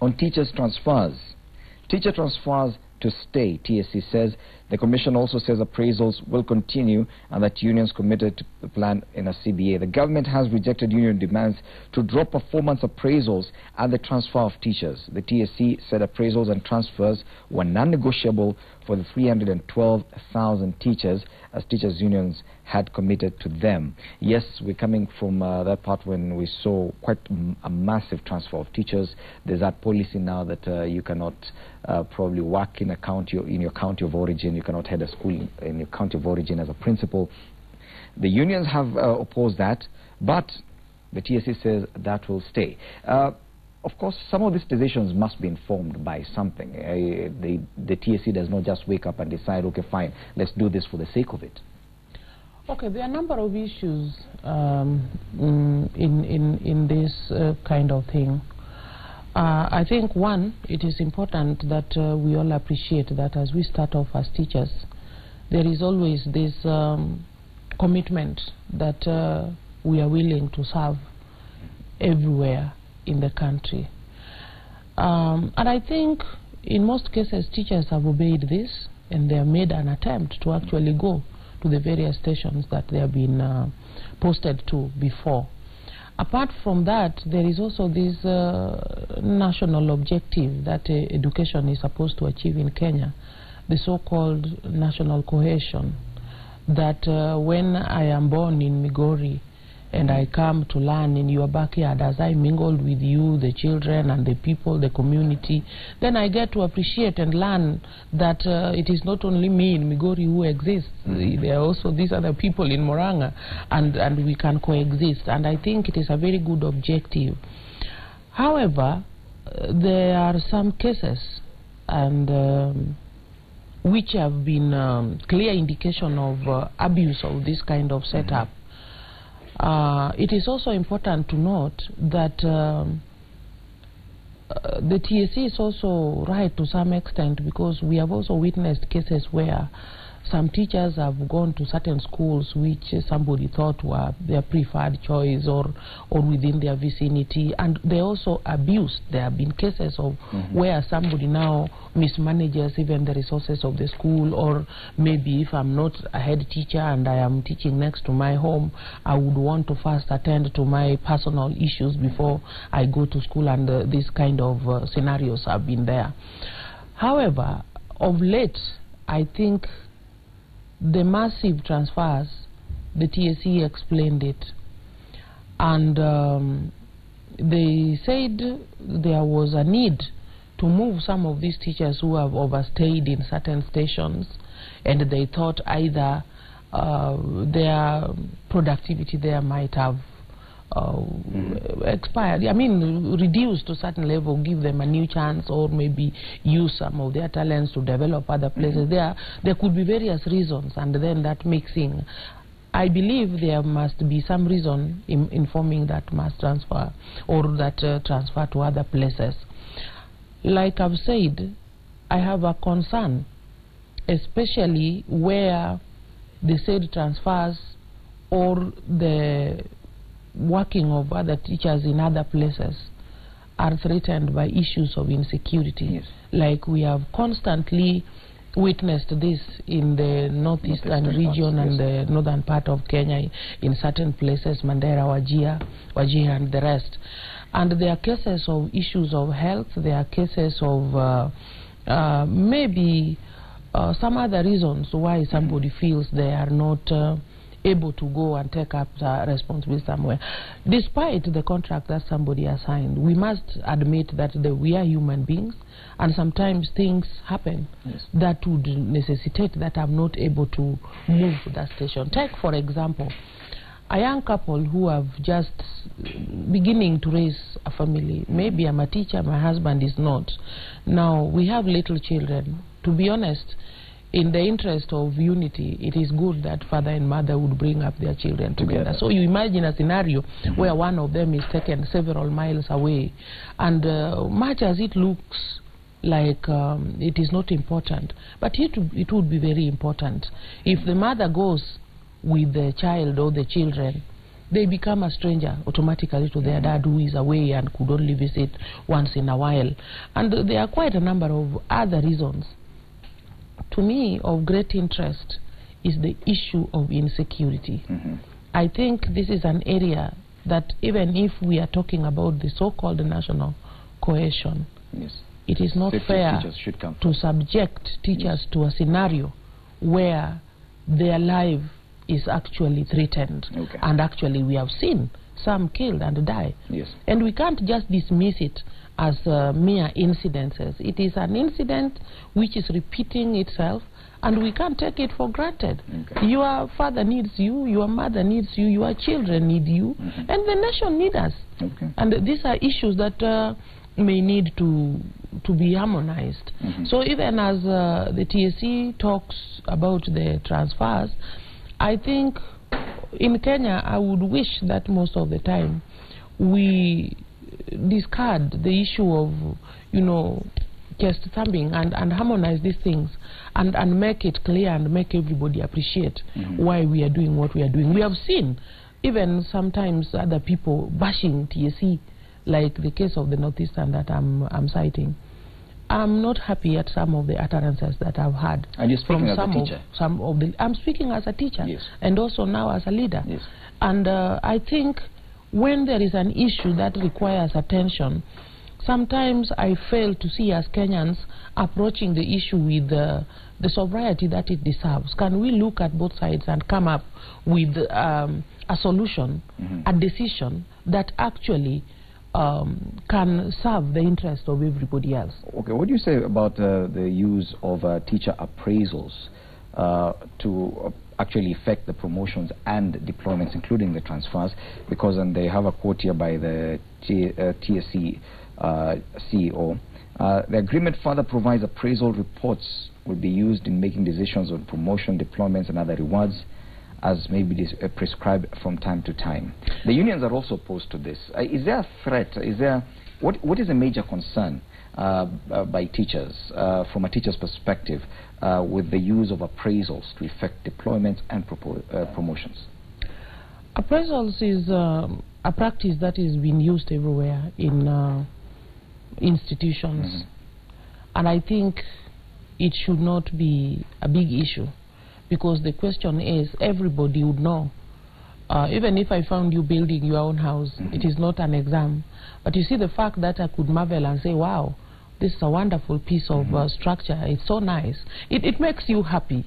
On teachers' transfers. Teacher transfers to stay, TSC says. The Commission also says appraisals will continue and that unions committed to the plan in a CBA. The government has rejected union demands to drop performance appraisals and the transfer of teachers. The TSC said appraisals and transfers were non-negotiable for the 312,000 teachers as teachers' unions had committed to them. Yes, we're coming from that part when we saw quite a massive transfer of teachers. There's that policy now that you cannot probably work in your county of origin. You cannot head a school in your county of origin as a principal. The unions have opposed that, but the TSC says that will stay. Of course, some of these decisions must be informed by something. The TSC does not just wake up and decide, okay, fine, let's do this for the sake of it. Okay, there are a number of issues in this kind of thing. I think, one, it is important that we all appreciate that as we start off as teachers, there is always this commitment that we are willing to serve everywhere in the country. And I think in most cases teachers have obeyed this and they have made an attempt to actually go to the various stations that they have been posted to before. Apart from that, there is also this national objective that education is supposed to achieve in Kenya, the so-called national cohesion, that when I am born in Migori and I come to learn in your backyard, as I mingled with you, the children and the people, the community, then I get to appreciate and learn that it is not only me in Migori who exists. There are also these other people in Moranga, and we can coexist. And I think it is a very good objective. However, there are some cases and which have been clear indication of abuse of this kind of setup. It is also important to note that the TSC is also right to some extent, because we have also witnessed cases where some teachers have gone to certain schools which somebody thought were their preferred choice or within their vicinity, and they also abused. There have been cases of where somebody now mismanages even the resources of the school, or maybe if I'm not a head teacher and I am teaching next to my home, I would want to first attend to my personal issues before I go to school, and these kind of scenarios have been there. However, of late, I think the massive transfers, the TSC explained it, and they said there was a need to move some of these teachers who have overstayed in certain stations, and they thought either their productivity there might have expired, I mean reduced to a certain level, give them a new chance, or maybe use some of their talents to develop other places. There could be various reasons, and then that mixing, I believe there must be some reason in forming that mass transfer, or that transfer to other places. Like I've said, I have a concern, especially where the said transfers or the working of other teachers in other places are threatened by issues of insecurity. Yes. Like we have constantly witnessed this in the northeastern region and the northern part of Kenya, in certain places, Mandera, Wajir and the rest. And there are cases of issues of health, there are cases of maybe some other reasons why somebody feels they are not able to go and take up the responsibility somewhere. Despite the contract that somebody has signed, we must admit that we are human beings, and sometimes things happen that would necessitate that I'm not able to move to that station. Take, for example, a young couple who have just beginning to raise a family. Maybe I'm a teacher, my husband is not. Now, we have little children. To be honest, in the interest of unity, it is good that father and mother would bring up their children together. So you imagine a scenario where one of them is taken several miles away, and much as it looks like it is not important, but it would be very important if the mother goes with the child or the children, they become a stranger automatically to their dad, who is away and could only visit once in a while. And there are quite a number of other reasons. To me, of great interest is the issue of insecurity. I think this is an area that, even if we are talking about the so-called national cohesion, it is not fair to subject teachers to a scenario where their life is actually threatened. And actually we have seen some killed and die. And we can't just dismiss it as mere incidences. It is an incident which is repeating itself, and we can't take it for granted. Your father needs you, your mother needs you, your children need you, and the nation needs us. And these are issues that may need to be harmonized. So even as the TSC talks about the transfers, I think in Kenya I would wish that most of the time we discard the issue of, you know, just thumbing and harmonize these things and make it clear and make everybody appreciate why we are doing what we are doing. We have seen even sometimes other people bashing TSC, like the case of the Northeastern that I'm citing. I'm not happy at some of the utterances that I've had. And you're speaking as a teacher? I'm speaking as a teacher, and also now as a leader. And I think when there is an issue that requires attention, sometimes I fail to see as Kenyans approaching the issue with the sobriety that it deserves. Can we look at both sides and come up with a solution, a decision that actually can serve the interest of everybody else? Okay, what do you say about the use of teacher appraisals to actually affect the promotions and deployments, including the transfers? Because they have a quote here by the TSC CEO. The agreement further provides appraisal reports will be used in making decisions on promotion, deployments, and other rewards, as may be prescribed from time to time. The unions are also opposed to this. Is there a threat? Is there what is a major concern by teachers, from a teacher's perspective, with the use of appraisals to effect deployments and promotions? Appraisals is a practice that is being used everywhere in institutions, and I think it should not be a big issue, because the question is, everybody would know. Even if I found you building your own house, it is not an exam. But you see, the fact that I could marvel and say, wow, this is a wonderful piece of structure, it's so nice, it makes you happy.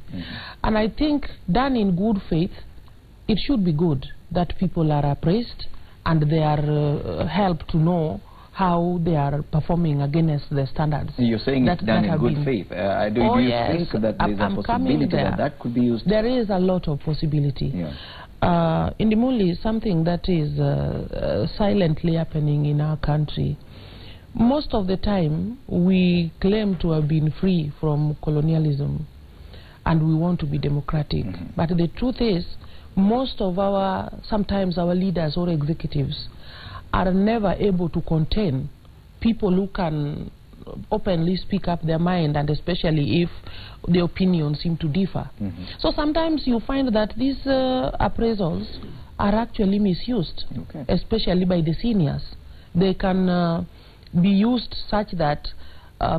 And I think, done in good faith, it should be good that people are appraised and they are helped to know how they are performing against the standards. You're saying it's done in good faith. Do you think that there is a possibility that could be used? There is a lot of possibility. In the Muli, something that is silently happening in our country. Most of the time, we claim to have been free from colonialism, and we want to be democratic. But the truth is, most of sometimes our leaders or executives are never able to contain people who can openly speak up their mind, and especially if the opinions seem to differ. So sometimes you find that these appraisals are actually misused, especially by the seniors. They can be used such that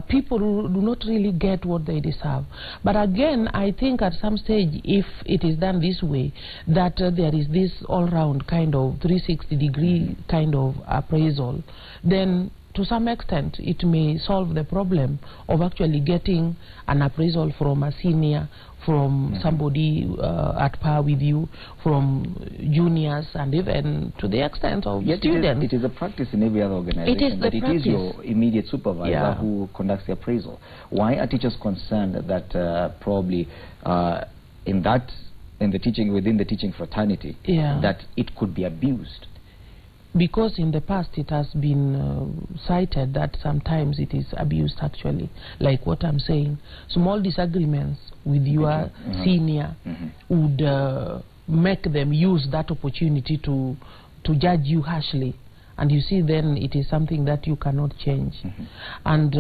people do not really get what they deserve. But again, I think at some stage, if it is done this way, that there is this all-round kind of 360-degree kind of appraisal, then to some extent it may solve the problem of actually getting an appraisal from a senior, from somebody at par with you, from juniors, and even to the extent of students. It is a practice in every other organization, that it is your immediate supervisor who conducts the appraisal. Why are teachers concerned that probably within the teaching fraternity, that it could be abused? Because in the past it has been cited that sometimes it is abused actually. Like what I'm saying, small disagreements with your senior would make them use that opportunity to judge you harshly. And you see, then it is something that you cannot change. And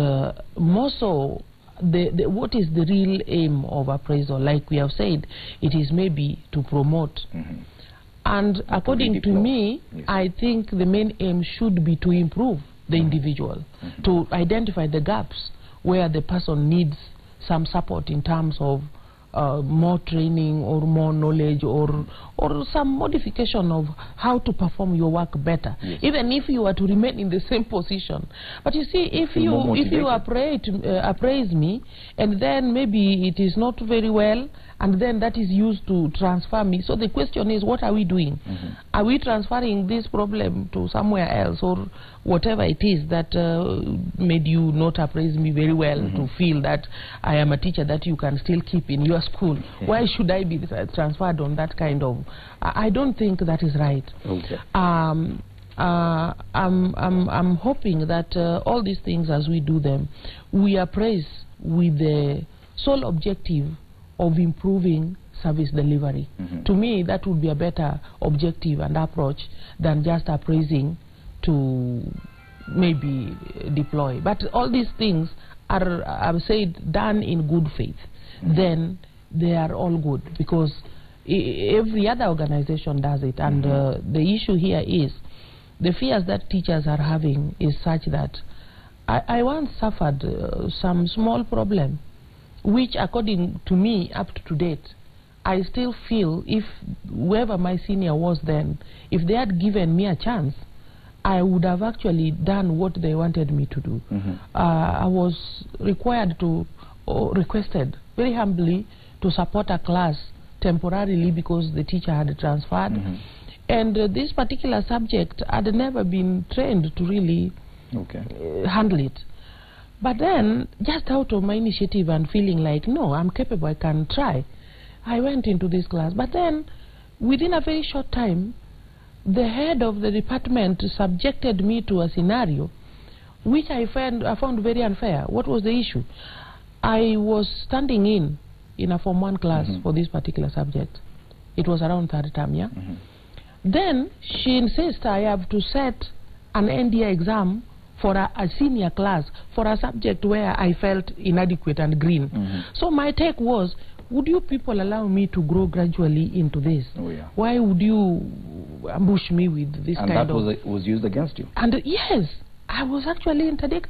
more so, what is the real aim of appraisal? Like we have said, it is maybe to promote. And according to me, yes, I think the main aim should be to improve the individual, to identify the gaps where the person needs some support in terms of more training or more knowledge or some modification of how to perform your work better, yes, even if you are to remain in the same position. But you see, if you appraise me and then maybe it is not very well, and then that is used to transfer me. So the question is, what are we doing? Are we transferring this problem to somewhere else, or whatever it is that made you not appraise me very well to feel that I am a teacher that you can still keep in your school? Why should I be transferred on that kind of... I don't think that is right. Okay. I'm hoping that all these things, as we do them, we appraise with the sole objective of improving service delivery. To me, that would be a better objective and approach than just appraising to maybe deploy. But all these things are, I've said, done in good faith. Then they are all good, because every other organization does it. And the issue here is the fears that teachers are having is such that I once suffered some small problem, which according to me, up to date, I still feel if whoever my senior was then, if they had given me a chance, I would have actually done what they wanted me to do. I was required to, requested very humbly to support a class temporarily because the teacher had transferred. And this particular subject had never been trained to really handle it. But then, just out of my initiative and feeling like, no, I'm capable, I can try, I went into this class. But then, within a very short time, the head of the department subjected me to a scenario which I found very unfair. What was the issue? I was standing in a Form 1 class for this particular subject. It was around third term, yeah? Then, she insists I have to set an NDA exam for a senior class, for a subject where I felt inadequate and green. So my take was, would you people allow me to grow gradually into this? Why would you ambush me with this kind of... And that was used against you? And yes, I was actually interdicted.